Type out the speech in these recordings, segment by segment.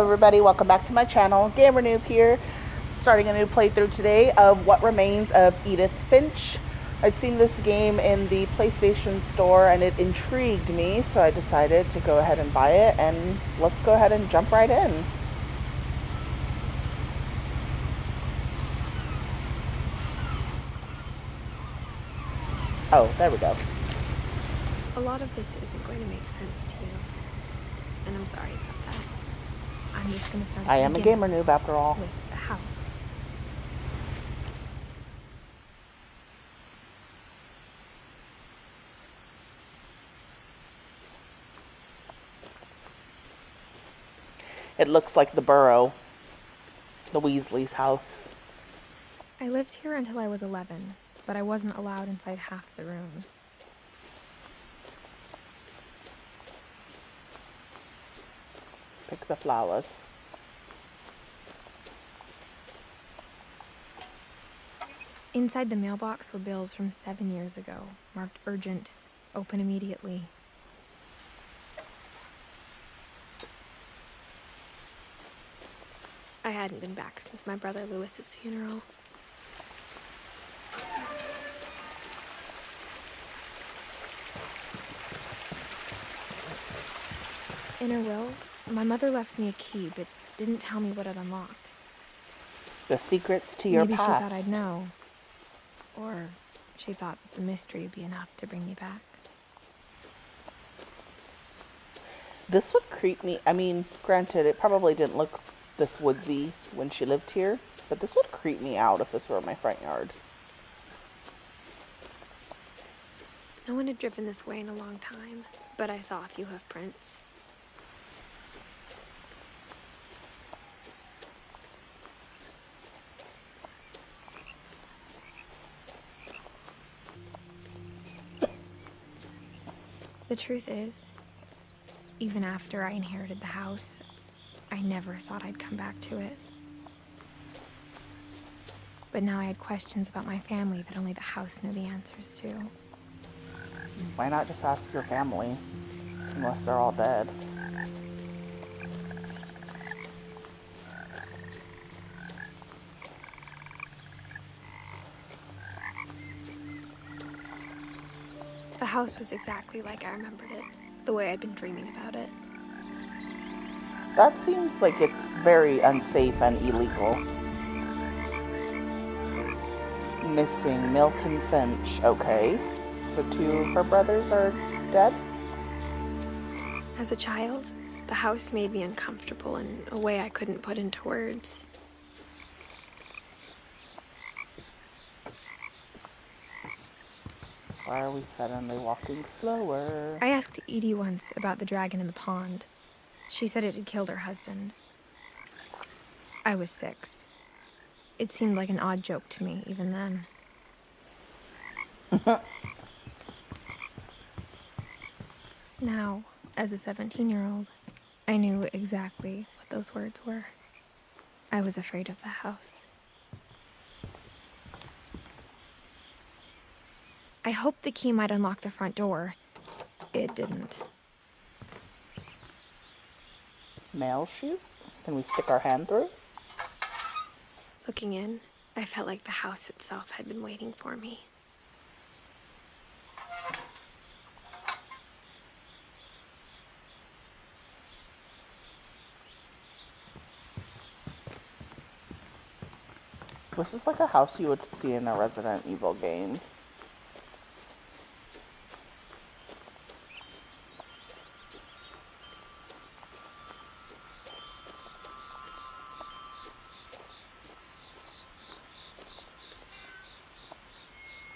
everybody, welcome back to my channel. Gamer Noob here, starting a new playthrough today of What Remains of Edith Finch. I'd seen this game in the PlayStation Store and it intrigued me, so I decided to go ahead and buy it, and let's go ahead and jump right in. Oh, there we go. A lot of this isn't going to make sense to you, and I'm sorry about that. I'm just going to start. I am a gamer noob after all. With the house. It looks like the Burrow, the Weasley's house. I lived here until I was 11, but I wasn't allowed inside half the rooms. Pick the flowers. Inside the mailbox were bills from 7 years ago, marked urgent, open immediately. I hadn't been back since my brother Lewis's funeral. In her will, my mother left me a key, but didn't tell me what it unlocked. The secrets to your past. Maybe she thought I'd know. Or she thought that the mystery would be enough to bring me back. This would creep me. I mean, granted, it probably didn't look this woodsy when she lived here, but this would creep me out if this were my front yard. No one had driven this way in a long time, but I saw a few hoof prints. The truth is, even after I inherited the house, I never thought I'd come back to it. But now I had questions about my family that only the house knew the answers to. Why not just ask your family, unless they're all dead? The house was exactly like I remembered it, the way I'd been dreaming about it. That seems like it's very unsafe and illegal. Missing Milton Finch. Okay, so two of her brothers are dead? As a child, the house made me uncomfortable in a way I couldn't put into words. Why are we suddenly walking slower? I asked Edie once about the dragon in the pond. She said it had killed her husband. I was 6. It seemed like an odd joke to me, even then. Now, as a 17-year-old, I knew exactly what those words were. I was afraid of the house. I hoped the key might unlock the front door. It didn't. Mail chute? Can we stick our hand through? Looking in, I felt like the house itself had been waiting for me. This is like a house you would see in a Resident Evil game.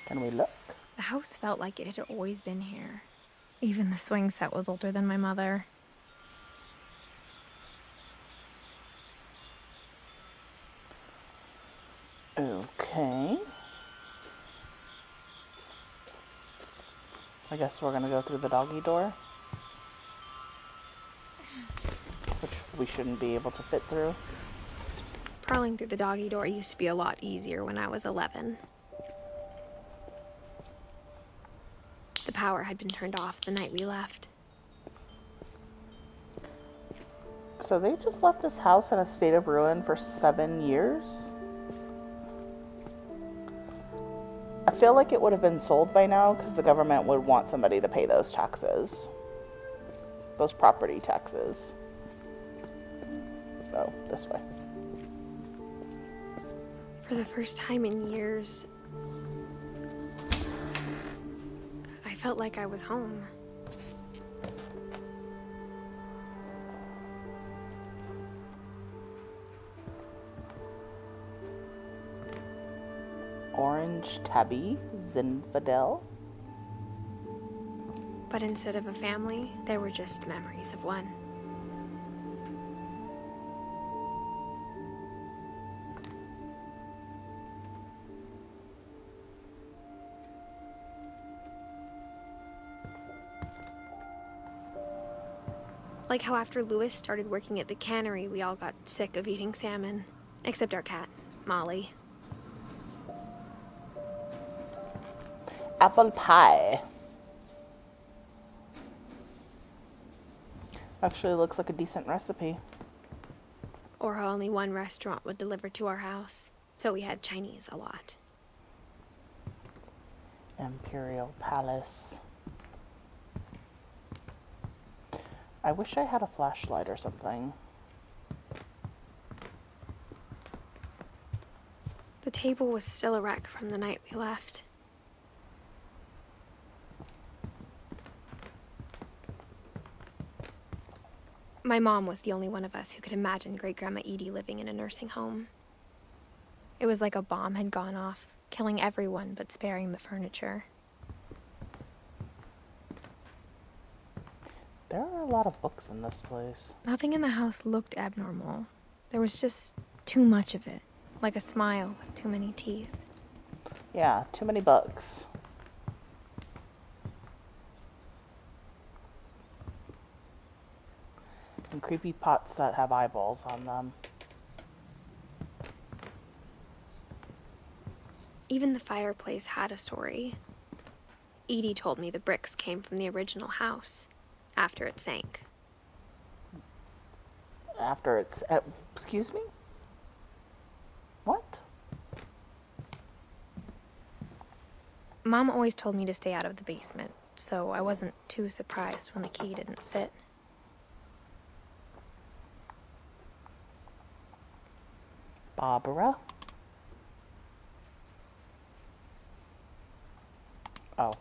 Can we look? The house felt like it had always been here. Even the swing set was older than my mother. Okay. I guess we're gonna go through the doggy door. Which we shouldn't be able to fit through. Prowling through the doggy door used to be a lot easier when I was 11. The power had been turned off the night we left. So they just left this house in a state of ruin for 7 years? I feel like it would have been sold by now because the government would want somebody to pay those taxes. Those property taxes. Oh, this way. For the first time in years, I felt like I was home. Orange Tabby Zinfandel. But instead of a family, there were just memories of one. Like how after Lewis started working at the cannery, we all got sick of eating salmon. Except our cat, Molly. Apple pie. Actually looks like a decent recipe. Or how only one restaurant would deliver to our house, so we had Chinese a lot. Imperial Palace. I wish I had a flashlight or something. The table was still a wreck from the night we left. My mom was the only one of us who could imagine Great-Grandma Edie living in a nursing home. It was like a bomb had gone off, killing everyone but sparing the furniture. There are a lot of books in this place. Nothing in the house looked abnormal. There was just too much of it, like a smile with too many teeth. Yeah, too many books. And creepy pots that have eyeballs on them. Even the fireplace had a story. Edie told me the bricks came from the original house, after it sank. After it's... excuse me? What? Mom always told me to stay out of the basement, so I wasn't too surprised when the key didn't fit. Barbara? Oh.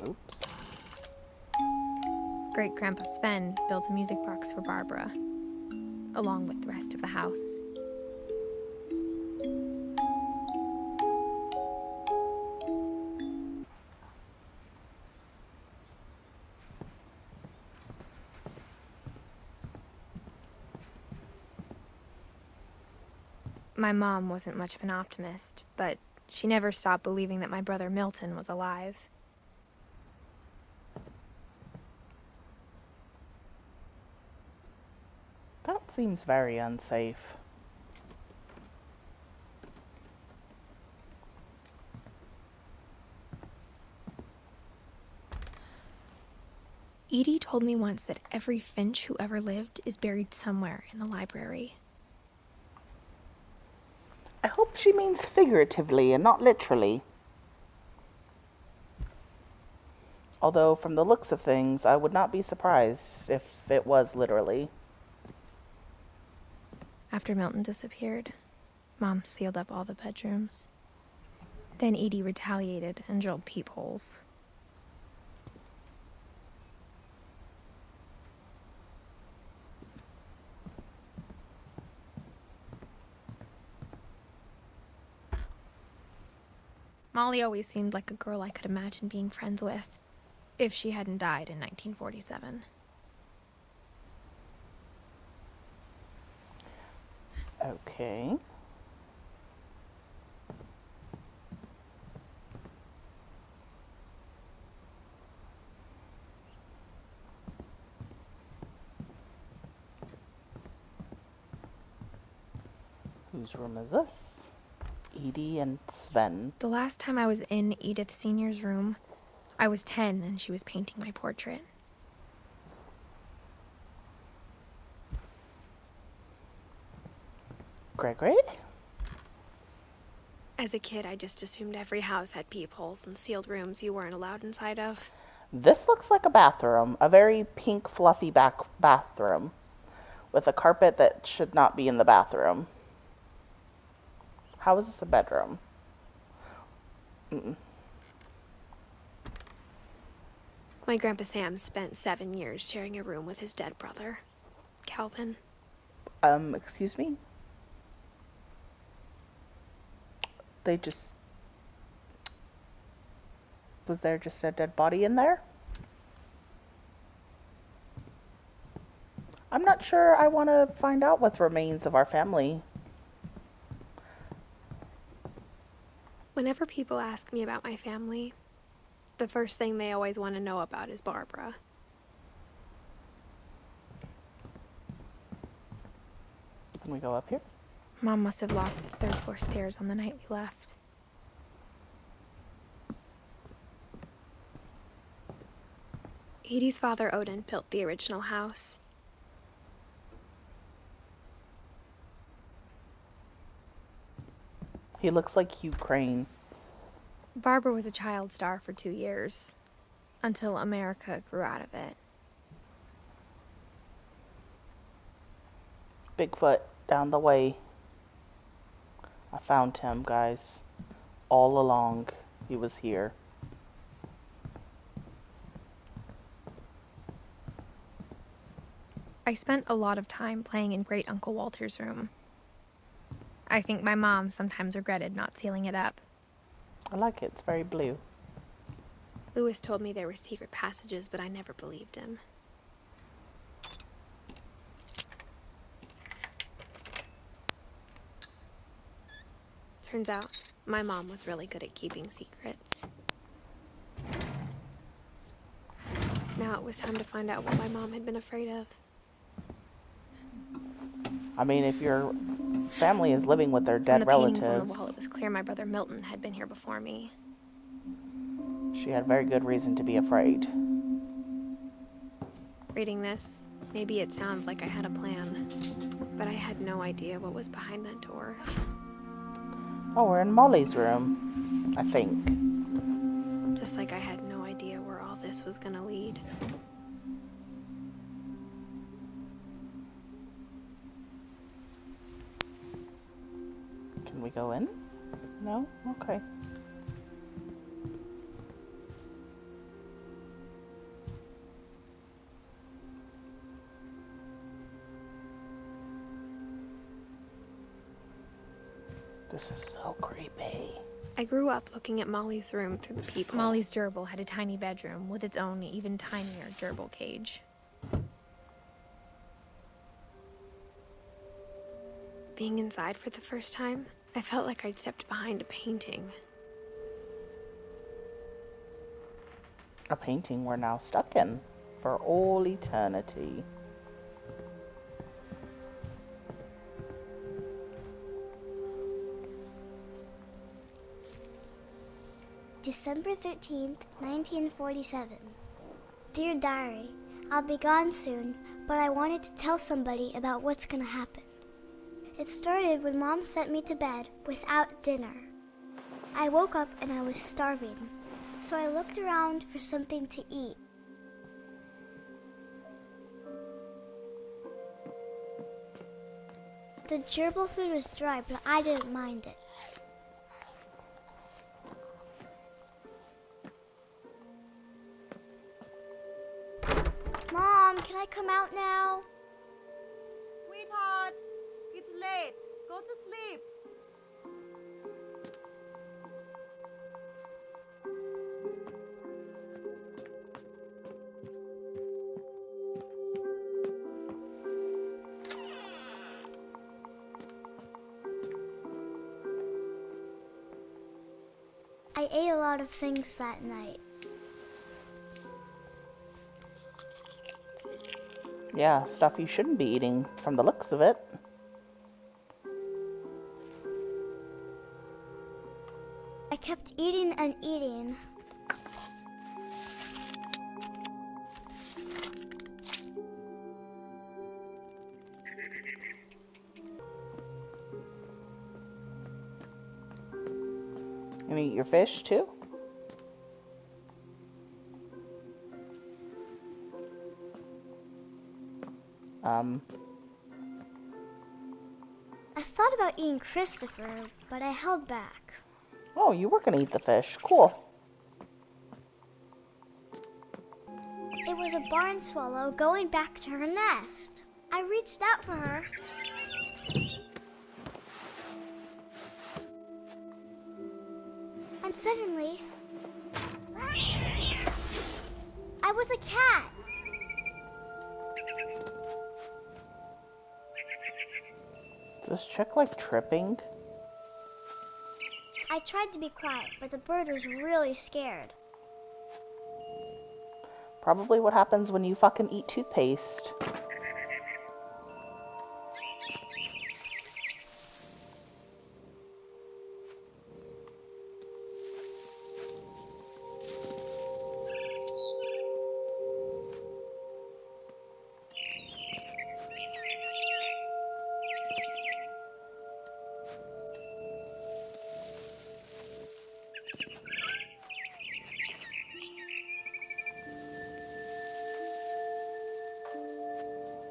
Oops. Great-Grandpa Sven built a music box for Barbara, along with the rest of the house. My mom wasn't much of an optimist, but she never stopped believing that my brother Milton was alive. That seems very unsafe. Edie told me once that every Finch who ever lived is buried somewhere in the library. I hope she means figuratively and not literally. Although, from the looks of things, I would not be surprised if it was literally. After Milton disappeared, Mom sealed up all the bedrooms. Then Edie retaliated and drilled peepholes. Molly always seemed like a girl I could imagine being friends with, if she hadn't died in 1947. Okay. Whose room is this? Edie and Sven. The last time I was in Edith Sr.'s room, I was 10 and she was painting my portrait. Gregory? As a kid, I just assumed every house had peepholes and sealed rooms you weren't allowed inside of. This looks like a bathroom. A very pink, fluffy bathroom. With a carpet that should not be in the bathroom. How is this a bedroom? My Grandpa Sam spent 7 years sharing a room with his dead brother, Calvin. Excuse me? They just... Was there just a dead body in there? I'm not sure I want to find out what remains of our family. Whenever people ask me about my family, the first thing they always want to know about is Barbara. Can we go up here? Mom must have locked the third floor stairs on the night we left. Edie's father, Odin, built the original house. He looks like Ukraine. Barbara was a child star for 2 years, until America grew out of it. Bigfoot down the way. I found him, guys. All along, he was here. I spent a lot of time playing in Great Uncle Walter's room. I think my mom sometimes regretted not sealing it up. I like it. It's very blue. Lewis told me there were secret passages, but I never believed him. Turns out, my mom was really good at keeping secrets. Now it was time to find out what my mom had been afraid of. I mean, if your family is living with their dead relatives... From the paintings on the wall, it was clear my brother Milton had been here before me. She had very good reason to be afraid. Reading this, maybe it sounds like I had a plan, but I had no idea what was behind that door. Oh, we're in Molly's room, I think. Just like I had no idea where all this was gonna lead. Can we go in? No? Okay. This is so creepy. I grew up looking at Molly's room through the peephole. Molly's gerbil had a tiny bedroom with its own even tinier gerbil cage. Being inside for the first time, I felt like I'd stepped behind a painting. A painting we're now stuck in for all eternity. December 13th, 1947. Dear Diary, I'll be gone soon, but I wanted to tell somebody about what's gonna happen. It started when Mom sent me to bed without dinner. I woke up and I was starving, so I looked around for something to eat. The gerbil food was dry, but I didn't mind it. Mom, can I come out now? Sweetheart, it's late. Go to sleep. I ate a lot of things that night. Yeah, stuff you shouldn't be eating from the looks of it. I kept eating and eating. your fish too? I thought about eating Christopher, but I held back. Oh, you were gonna eat the fish. Cool. It was a barn swallow going back to her nest. I reached out for her. And suddenly, I was a cat. Is this chick like tripping? I tried to be quiet, but the bird was really scared. Probably what happens when you fucking eat toothpaste.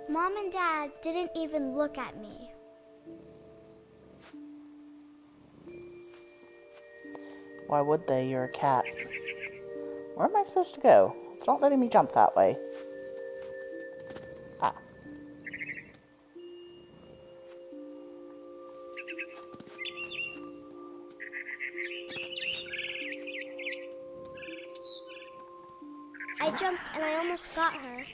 Mom and Dad didn't even look at me. Why would they? You're a cat. Where am I supposed to go? It's not letting me jump that way. Ah. I jumped and I almost got her.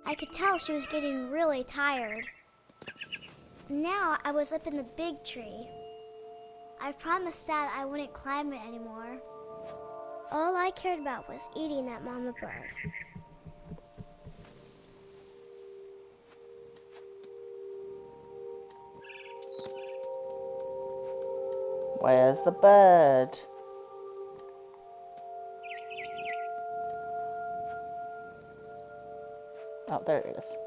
I could tell she was getting really tired. Now I was up in the big tree. I promised Dad I wouldn't climb it anymore. All I cared about was eating that mama bird. Where's the bird? Oh, there it is.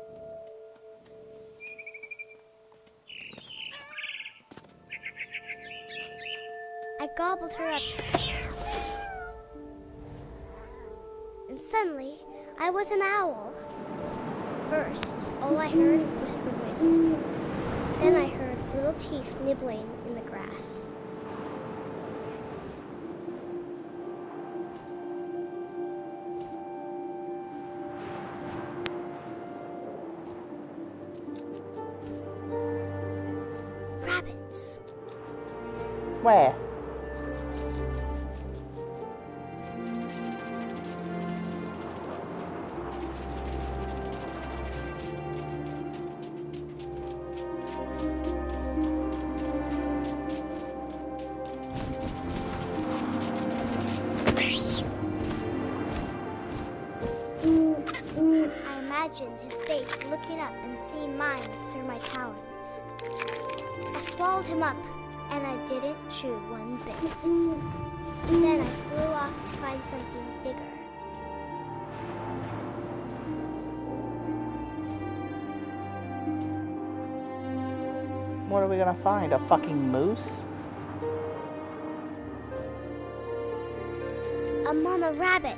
I gobbled her up. And suddenly, I was an owl. First, all I heard was the wind. Then I heard little teeth nibbling in the grass. Rabbits. Where? I imagined his face looking up and seeing mine through my talons. I swallowed him up, and I didn't chew one bit. Then I flew off to find something bigger. What are we gonna find? A fucking moose? A mama rabbit.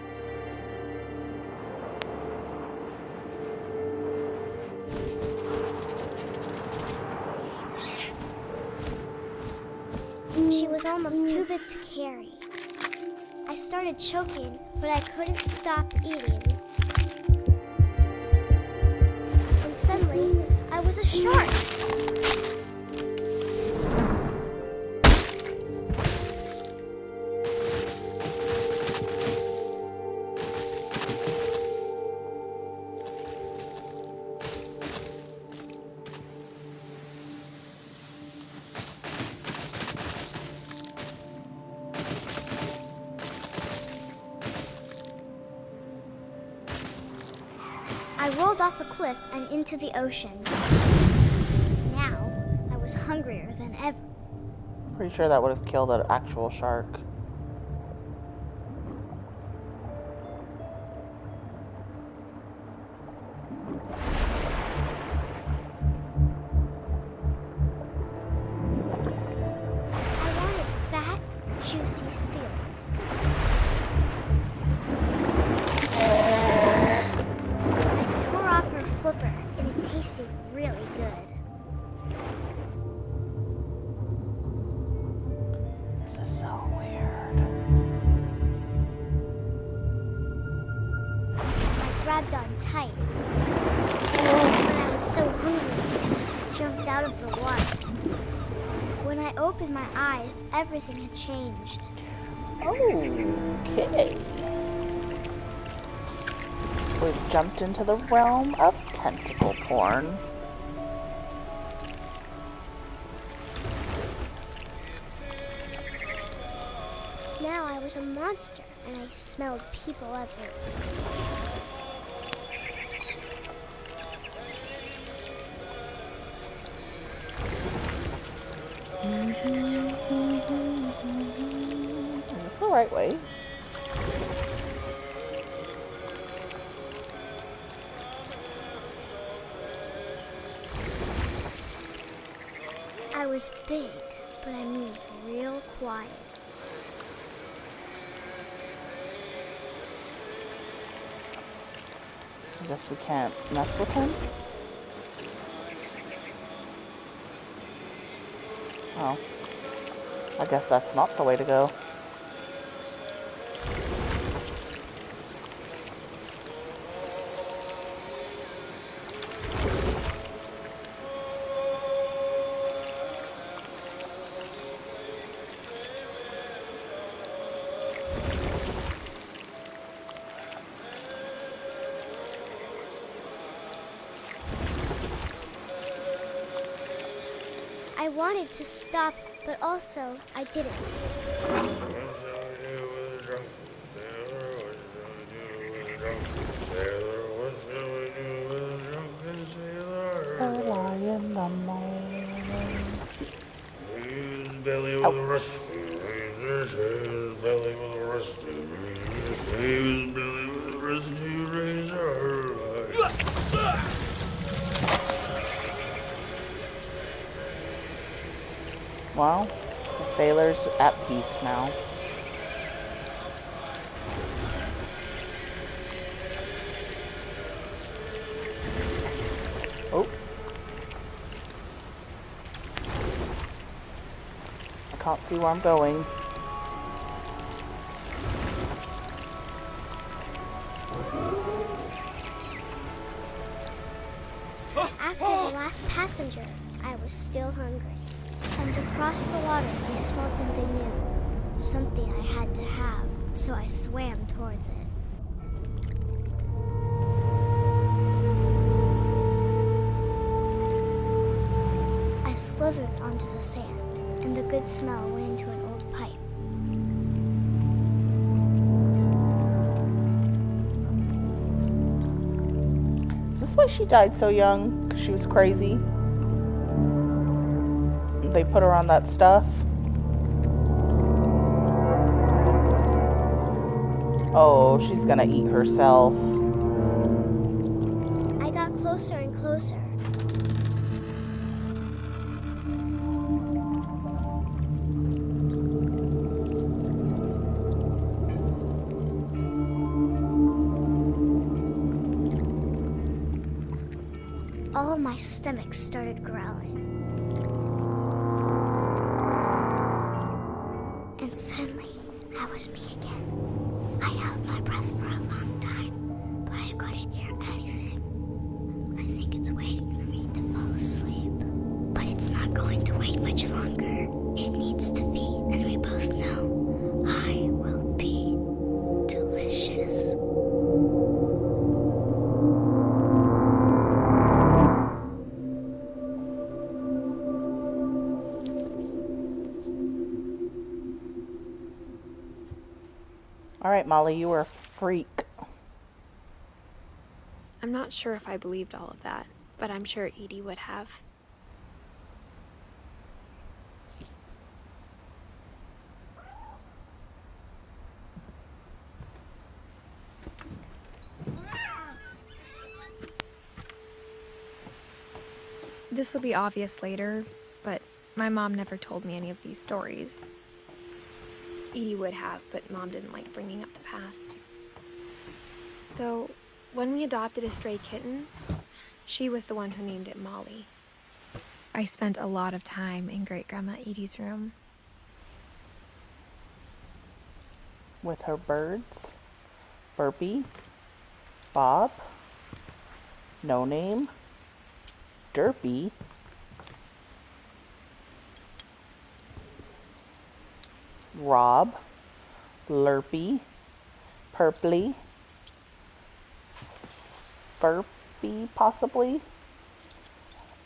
She was almost too big to carry. I started choking, but I couldn't stop eating. And suddenly, I was a shark. I rolled off a cliff and into the ocean. Now, I was hungrier than ever. Pretty sure that would have killed an actual shark. I wanted fat, juicy seals. I tore off her flipper, and it tasted really good. This is so weird. I grabbed on tight, but I was so hungry, I jumped out of the water. When I opened my eyes, everything had changed. Okay. We've jumped into the realm of tentacle porn. Now I was a monster, and I smelled people everywhere. Is this the right way? I was big, but I moved real quiet. I guess we can't mess with him. Oh. I guess that's not the way to go. I wanted to stop, but also I didn't. Early in the morning. His belly with a rusty razor, his belly with a rusty razor, his belly with a rusty razor. Well, the sailor's at peace now. Oh. I can't see where I'm going. After the last passenger, I was still hungry. And across the water, I smelled something new. Something I had to have, so I swam towards it. I slithered onto the sand, and the good smell went into an old pipe. Is this why she died so young? 'Cause she was crazy? They put her on that stuff? Oh, she's gonna eat herself. I got closer and closer. All of my stomach started growling. And suddenly, I was me again. I held my breath for a long time, but I couldn't hear anything. I think it's waiting for me to fall asleep. But it's not going to wait much longer. It needs to feed, and we both know I will be delicious. Alright, Molly, you were a freak. I'm not sure if I believed all of that, but I'm sure Edie would have. This will be obvious later, but my mom never told me any of these stories. Edie would have, but Mom didn't like bringing up the past. Though, when we adopted a stray kitten, she was the one who named it Molly. I spent a lot of time in Great-Grandma Edie's room. With her birds, Burpee, Bob, No Name, Derpy, Rob, Lurpy, Purply, Furpy possibly,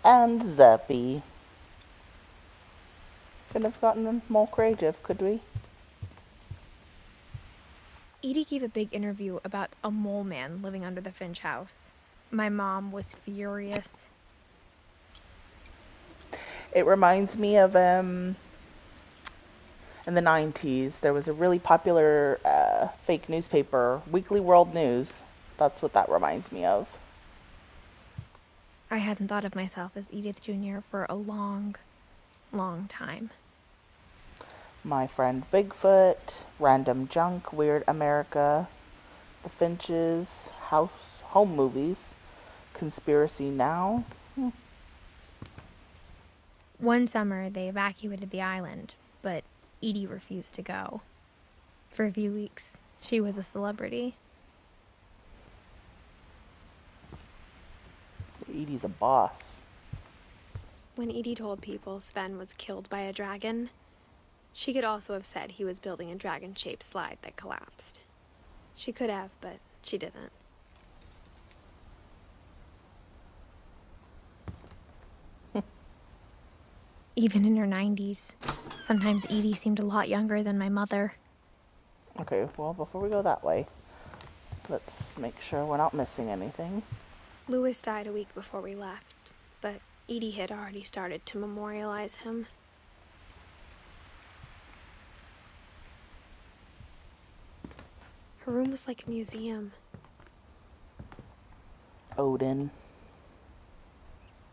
and Zeppy. Couldn't have gotten more creative, could we? Edie gave a big interview about a mole man living under the Finch house. My mom was furious. It reminds me of, in the 90s, there was a really popular fake newspaper, Weekly World News. That's what that reminds me of. I hadn't thought of myself as Edith Jr. for a long, long time. My Friend Bigfoot, Random Junk, Weird America, The Finches, Home Movies, Conspiracy Now. One summer, they evacuated the island, but Edie refused to go. For a few weeks, she was a celebrity. Edie's a boss. When Edie told people Sven was killed by a dragon, she could also have said he was building a dragon-shaped slide that collapsed. She could have, but she didn't. Even in her 90s, sometimes Edie seemed a lot younger than my mother. Okay, well, before we go that way, let's make sure we're not missing anything. Louis died a week before we left, but Edie had already started to memorialize him. Her room was like a museum. Odin.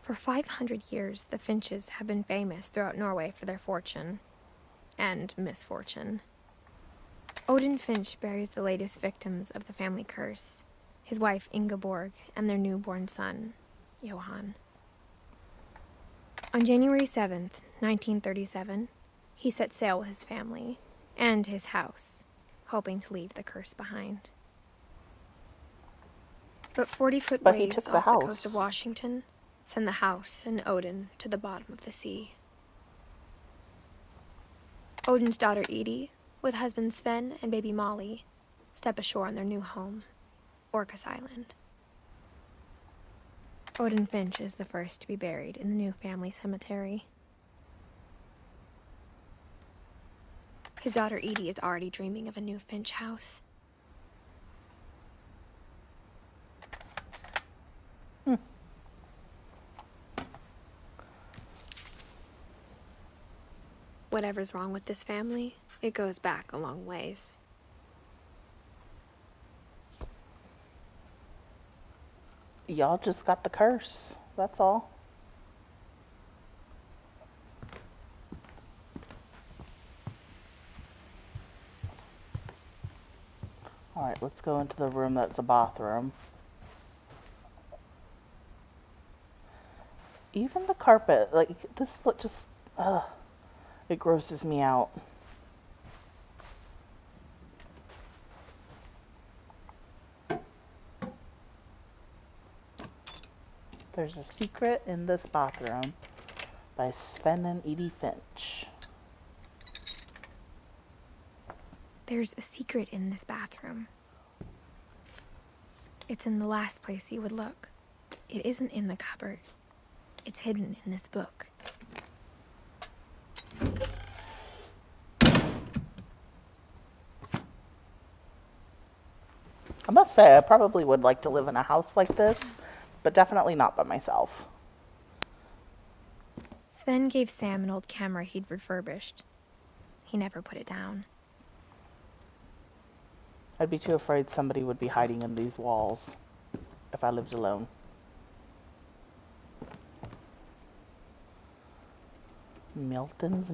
For 500 years, the Finches have been famous throughout Norway for their fortune and misfortune. Odin Finch buries the latest victims of the family curse, his wife Ingeborg and their newborn son, Johan. On January 7th, 1937, he set sail with his family and his house, hoping to leave the curse behind. But 40-foot waves off the coast of Washington send the house and Odin to the bottom of the sea. Odin's daughter Edie, with husband Sven and baby Molly, step ashore on their new home, Orcas Island. Odin Finch is the first to be buried in the new family cemetery. His daughter Edie is already dreaming of a new Finch house. Whatever's wrong with this family, it goes back a long ways. Y'all just got the curse, that's all. Alright, let's go into the room that's a bathroom. Even the carpet, like, this look just, it grosses me out. There's a Secret in This Bathroom by Sven and Edith Finch. There's a secret in this bathroom. It's in the last place you would look. It isn't in the cupboard. It's hidden in this book. I must say, I probably would like to live in a house like this, but definitely not by myself. Sven gave Sam an old camera he'd refurbished. He never put it down. I'd be too afraid somebody would be hiding in these walls if I lived alone. Milton's?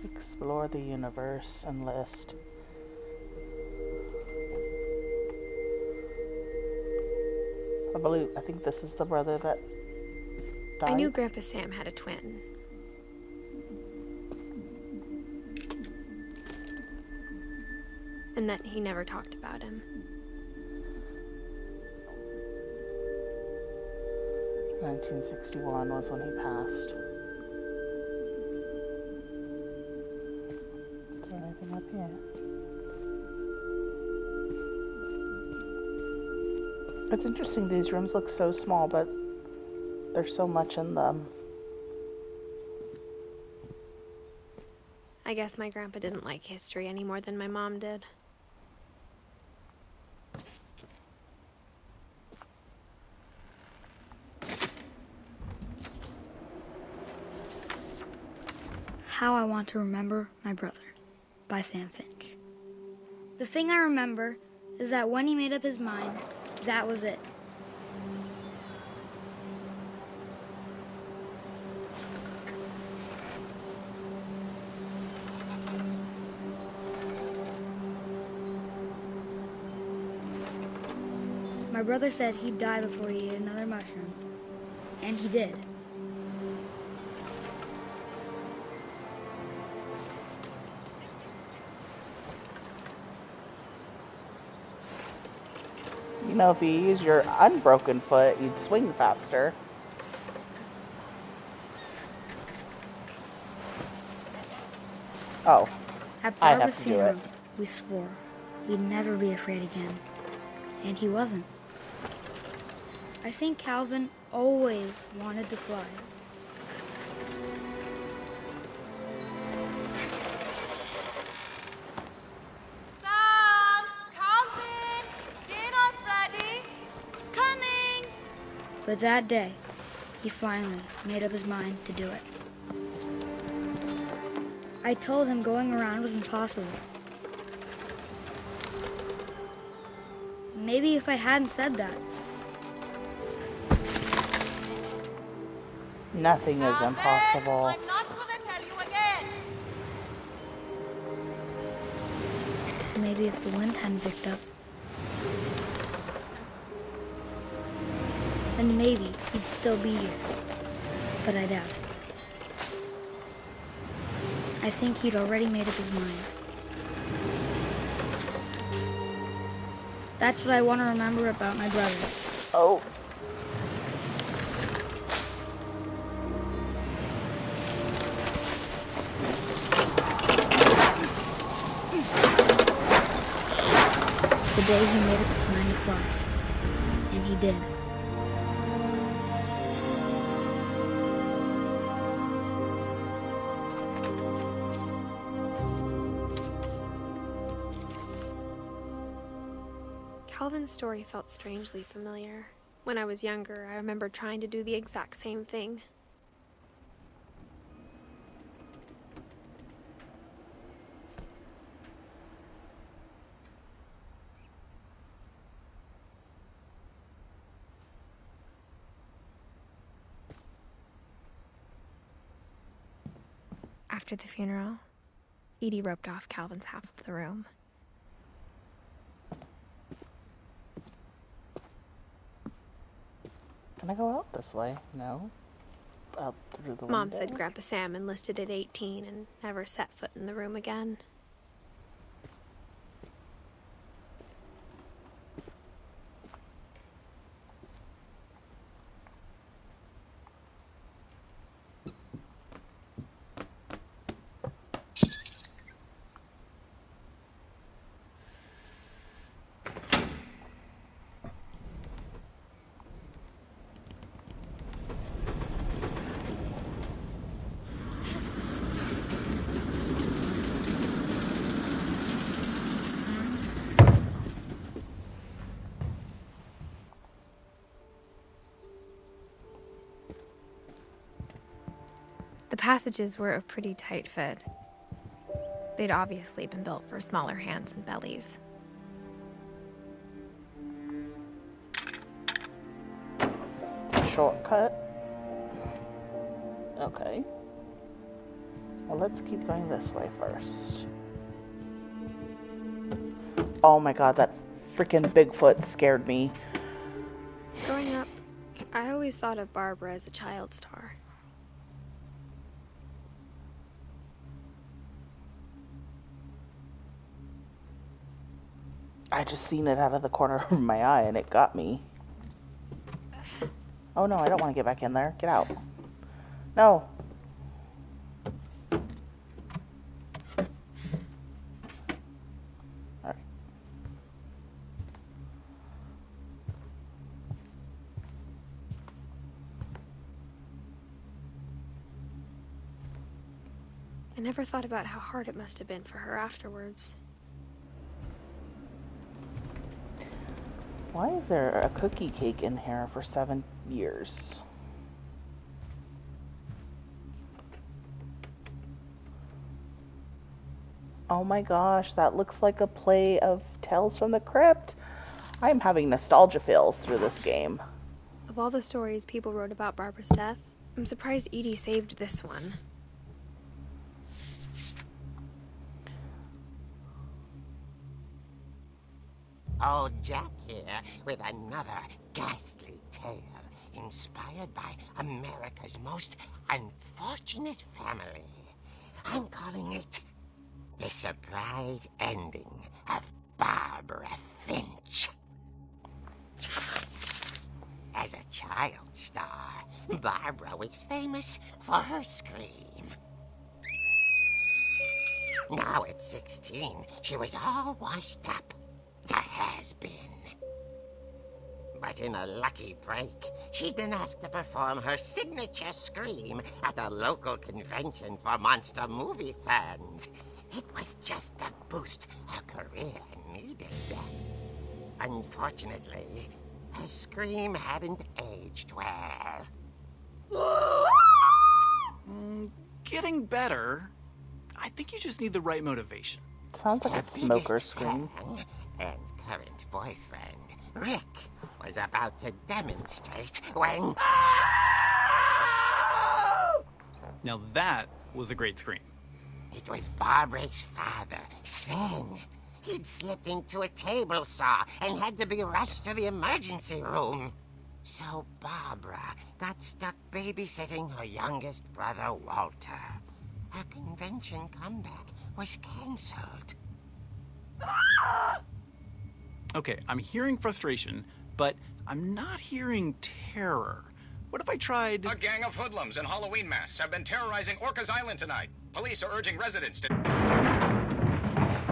Explore the universe, enlist. I think this is the brother that died. I knew Grandpa Sam had a twin. And that he never talked about him. 1961 was when he passed. Is there anything up here? It's interesting, these rooms look so small, but there's so much in them. I guess my grandpa didn't like history any more than my mom did. How I Want to Remember My Brother by Sam Finch. The thing I remember is that when he made up his mind, that was it. My brother said he'd die before he ate another mushroom, and he did. You know, if you use your unbroken foot, you'd swing faster. Oh, At I Barbara's have to do it. funeral, we swore we'd never be afraid again, and he wasn't. I think Calvin always wanted to fly. Sam! Calvin! Dinner's ready! Coming! But that day, he finally made up his mind to do it. I told him going around was impossible. Maybe if I hadn't said that. Nothing is Calvin, impossible. I'm not gonna tell you again! Maybe if the wind hadn't picked up. And maybe he'd still be here. But I doubt it. I think he'd already made up his mind. That's what I want to remember about my brother. Oh. The day he made up his mind to fly. And he did. Calvin's story felt strangely familiar. When I was younger, I remember trying to do the exact same thing. After the funeral, Edie roped off Calvin's half of the room. Can I go out this way? No. Out through the window. Mom said Grandpa Sam enlisted at 18 and never set foot in the room again. The passages were a pretty tight fit. They'd obviously been built for smaller hands and bellies. shortcut. Okay. Well, let's keep going this way first. Oh my god, that freaking Bigfoot scared me. Growing up, I always thought of Barbara as a child star. I just seen it out of the corner of my eye and it got me. Oh no, I don't want to get back in there. Get out. No. Alright. I never thought about how hard it must have been for her afterwards. Why is there a cookie cake in here for 7 years? Oh my gosh, that looks like a play of Tales from the Crypt. I'm having nostalgia feels through this game. Of all the stories people wrote about Barbara's death, I'm surprised Edie saved this one. Old Jack here with another ghastly tale inspired by America's most unfortunate family. I'm calling it The Surprise Ending of Barbara Finch. As a child star, Barbara was famous for her scream. Now at 16, she was all washed up. A has-been. But in a lucky break, she'd been asked to perform her signature scream at a local convention for monster movie fans. It was just the boost her career needed. Unfortunately, her scream hadn't aged well. Getting better. I think you just need the right motivation. Sounds like a smoker scream. And current boyfriend, Rick, was about to demonstrate when... Now that was a great scream. It was Barbara's father, Sven. He'd slipped into a table saw and had to be rushed to the emergency room. So Barbara got stuck babysitting her youngest brother, Walter. Her convention comeback was cancelled. Okay, I'm hearing frustration, but I'm not hearing terror. What if I tried... A gang of hoodlums in Halloween masks have been terrorizing Orcas Island tonight. Police are urging residents to...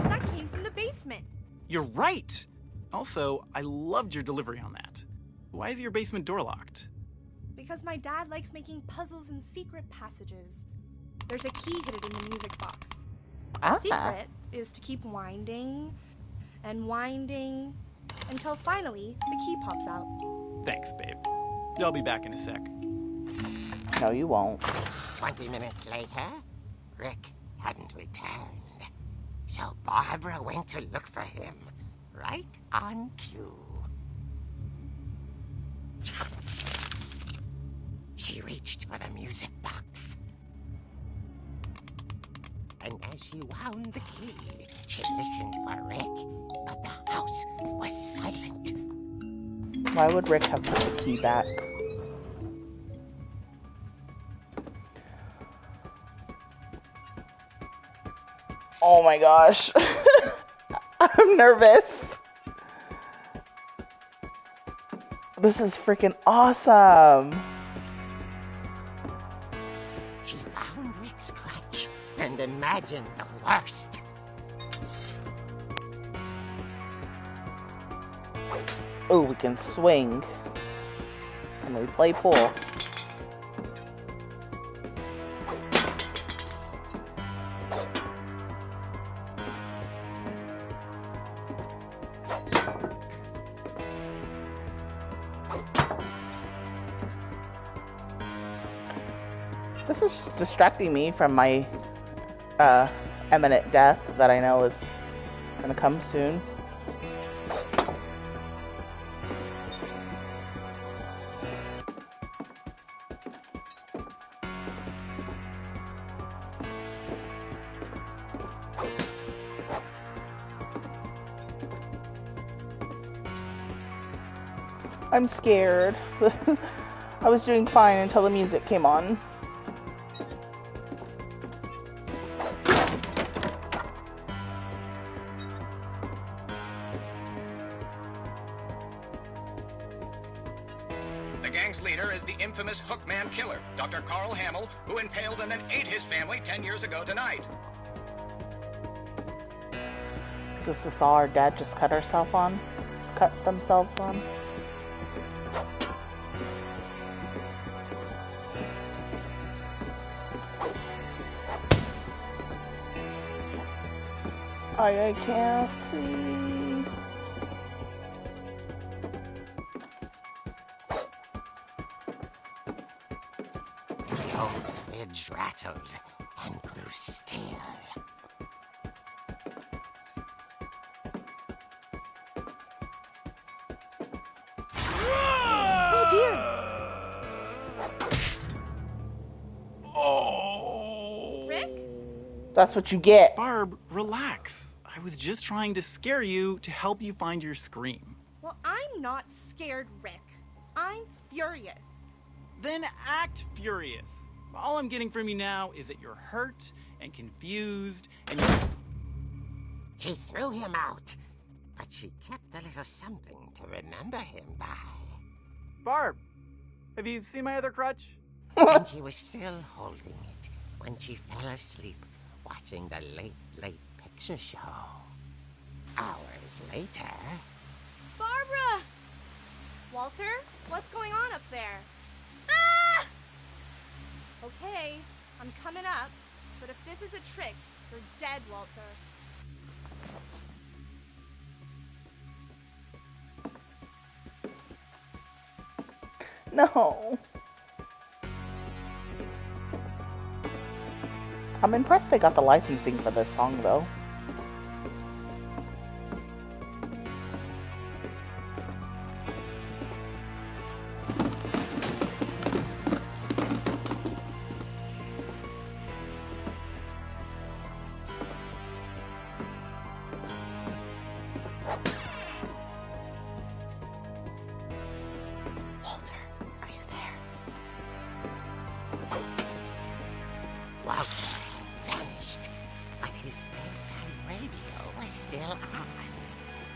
That came from the basement. You're right! Also, I loved your delivery on that. Why is your basement door locked? Because my dad likes making puzzles and secret passages. There's a key hidden in the music box. The secret is to keep winding and winding until finally the key pops out. Thanks, babe. I'll be back in a sec. No, you won't. 20 minutes later, Rick hadn't returned. So Barbara went to look for him, right on cue. She reached for the music box. And as she wound the key, she listened for Rick, but the house was silent. Why would Rick have put the key back? Oh my gosh. I'm nervous. This is freaking awesome. She found Rick's crutch and imagined the worst. Oh, we can swing. Can we play pool? This is distracting me from my imminent death that I know is gonna come soon. I'm scared. I was doing fine until the music came on. The gang's leader is the infamous Hookman killer, Dr. Carl Hamill, who impaled and then ate his family 10 years ago tonight. Is this the saw our dad just cut themselves on? I can't see. The old fridge rattled and grew still. Oh dear! Oh. Rick? That's what you get. Barb, relax. I was just trying to scare you to help you find your scream. Well, I'm not scared, Rick. I'm furious. Then act furious. All I'm getting from you now is that you're hurt and confused and you... She threw him out, but she kept a little something to remember him by. Barb, have you seen my other crutch? And she was still holding it when she fell asleep watching the late picture show. Hours later... Barbara! Walter, what's going on up there? Ah! Okay, I'm coming up, but if this is a trick, you're dead, Walter. No. I'm impressed they got the licensing for this song, though. Walter had vanished, but his bedside radio was still on.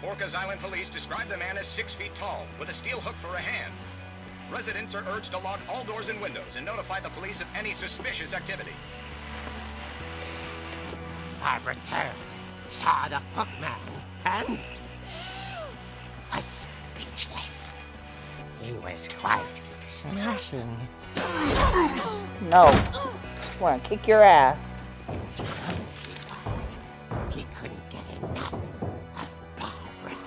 Orcas Island police describe the man as 6 feet tall, with a steel hook for a hand. Residents are urged to lock all doors and windows and notify the police of any suspicious activity. Barbara turned, saw the hook man, and was speechless. He was quite smashing. No. I want to kick your ass. And he was. He couldn't get enough of Barbara.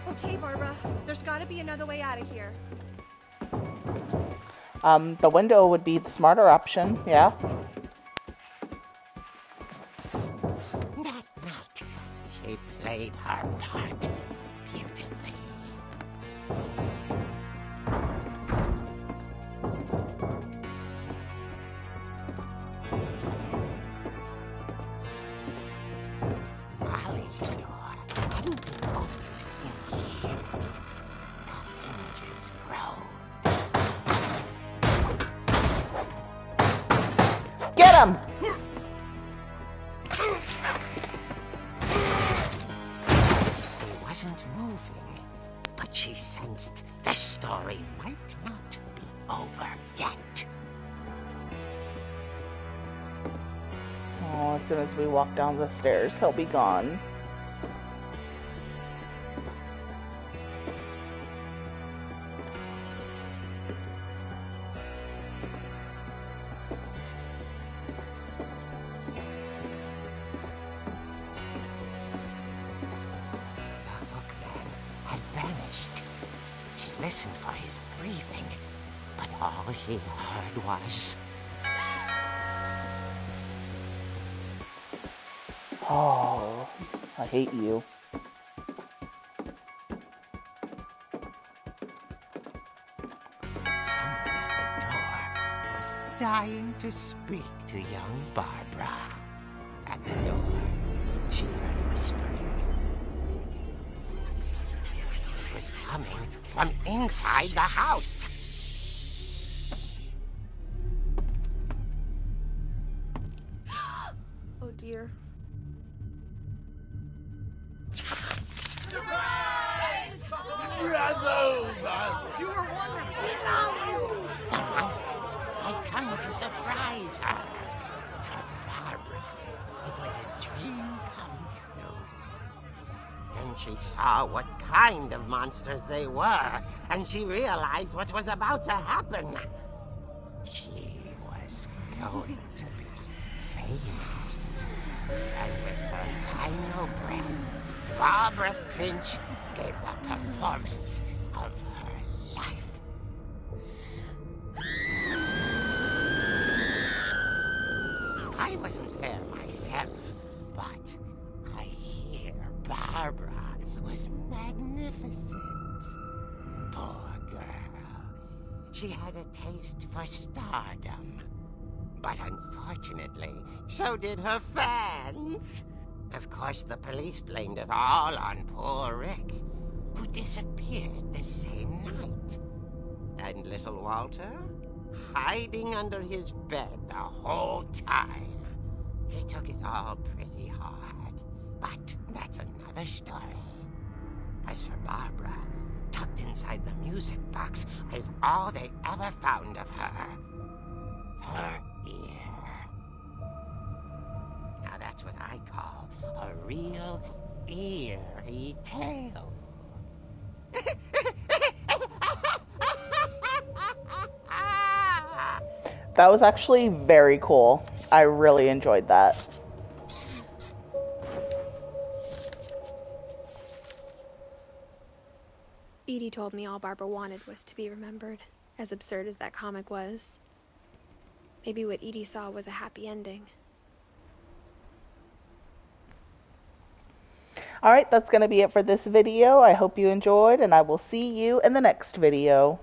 Okay, Barbara, there's gotta be another way out of here. The window would be the smarter option, yeah. That night, she played her part beautifully. Molly's door hadn't been opened in years. The hinges groaned. Get him! He wasn't moving, but she sensed the story might not be over yet. Oh, as soon as we walk down the stairs, he'll be gone. The hookman had vanished. She listened for his breathing, but all she heard was... Oh, I hate you. Someone at the door was dying to speak to young Barbara. At the door, she heard whispering. was coming from inside the house. Oh dear. The monsters had come to surprise her. For Barbara, it was a dream come true. Then she saw what kind of monsters they were, and she realized what was about to happen. She was going to be famous. And with her final breath, Barbara Finch gave the performance of her life. I wasn't there myself, but I hear Barbara was magnificent. Poor girl. She had a taste for stardom. But unfortunately, so did her fans. Of course, the police blamed it all on poor Rick, who disappeared the same night. And little Walter, hiding under his bed the whole time. He took it all pretty hard, but that's another story. As for Barbara, tucked inside the music box is all they ever found of her. Her ear. Now that's what I call a real eerie tale. That was actually very cool. I really enjoyed that. Edie told me all Barbara wanted was to be remembered, as absurd as that comic was. Maybe what Edie saw was a happy ending. Alright, that's going to be it for this video. I hope you enjoyed, and I will see you in the next video.